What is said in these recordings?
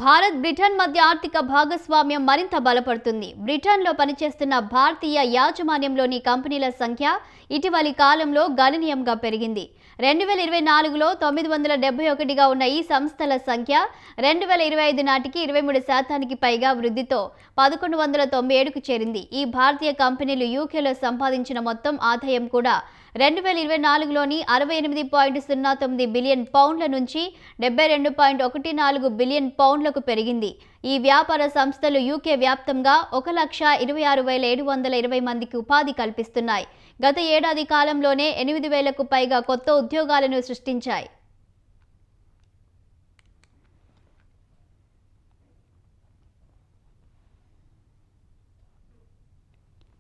Bharat Britain మధ్య ఆర్థిక భాగస్వామ్యం మరింత బలపడుతుంది. బ్రిటన్లో పనిచేస్తున్న భారతీయ యాజమాన్యంలోని కంపెనీల సంఖ్య ఇటీవలి కాలంలో గణనీయంగా పెరిగింది. 2024లో 971గా ఉన్న ఈ సంస్థల సంఖ్య 2025 నాటికి 23% పైగా వృద్ధితో 1197కు చేరింది. ఈ భారతీయ కంపెనీలు యూకేలో సంపాదించిన మొత్తం ఆదాయం కూడా 2024లోని 68.09 బిలియన్ పౌండ్ల నుంచి 72.14 బిలియన్ పౌండ్లకు పెరిగింది. ఈ వ్యాపార సంస్థలు యూకే వ్యాప్తంగా 1,26,720 మందికి ఉపాధి కల్పిస్తున్నాయి. గత ఏడాది కాలంలోనే 8,000కు పైగా కొత్త ఉద్యోగాలను సృష్టించాయి.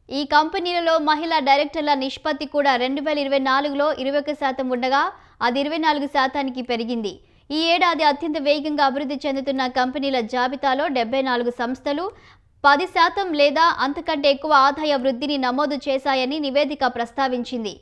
ఈ కంపెనీలలో మహిళా డైరెక్టర్ల నిష్పత్తి కూడా 2024లో 21% ఉండగా అది 24%కి పెరిగింది. ఈ ఏడాది అత్యంత వేగంగా అభివృద్ధి చెందుతున్న కంపెనీల జాబితాలో 74 సంస్థలు 10% లేదా అంతకంటే ఎక్కువ ఆదాయ వృద్ధిని నమోదు చేశాయని నివేదిక ప్రస్తావించింది.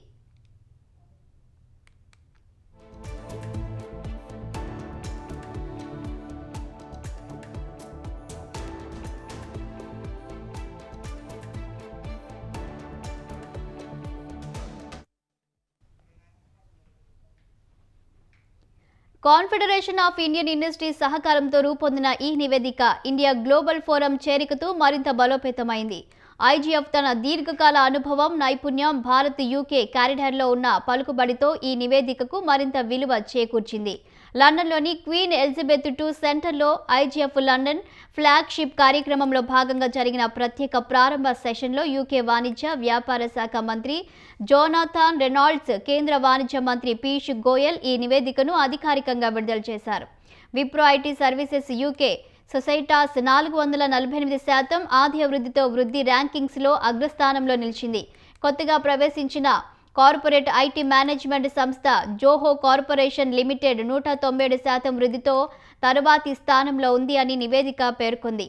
కాన్ఫెడరేషన్ ఆఫ్ ఇండియన్ ఇండస్ట్రీస్ సహకారంతో రూపొందిన ఈ నివేదిక ఇండియా గ్లోబల్ ఫోరం చేరికతో మరింత బలోపేతమైంది. ఐజీఎఫ్ తన దీర్ఘకాల అనుభవం, నైపుణ్యం, భారత్ యూకే కారిడార్లో ఉన్న పలుకుబడితో ఈ నివేదికకు మరింత విలువ చేకూర్చింది. లండన్లోని క్వీన్ ఎలిజబెత్ II సెంటర్లో ఐజీఎఫ్ లండన్ ఫ్లాగ్షిప్ కార్యక్రమంలో భాగంగా జరిగిన ప్రత్యేక ప్రారంభ సెషన్లో యూకే వాణిజ్య, వ్యాపార శాఖ మంత్రి జోనాథన్ రెనాల్డ్స్, కేంద్ర వాణిజ్య మంత్రి పీయూష్ గోయల్ ఈ నివేదికను అధికారికంగా విడుదల చేశారు. విప్రో ఐటీ సర్వీసెస్ యూకే సొసైటాస్ 448% ఆదాయ వృద్ధితో వృద్ధి ర్యాంకింగ్స్లో అగ్రస్థానంలో నిలిచింది. కొత్తగా ప్రవేశించిన కార్పొరేట్ ఐటీ మేనేజ్మెంట్ సంస్థ జోహో కార్పొరేషన్ లిమిటెడ్ 197% వృద్ధితో తరువాతి స్థానంలో ఉంది అని నివేదిక పేర్కొంది.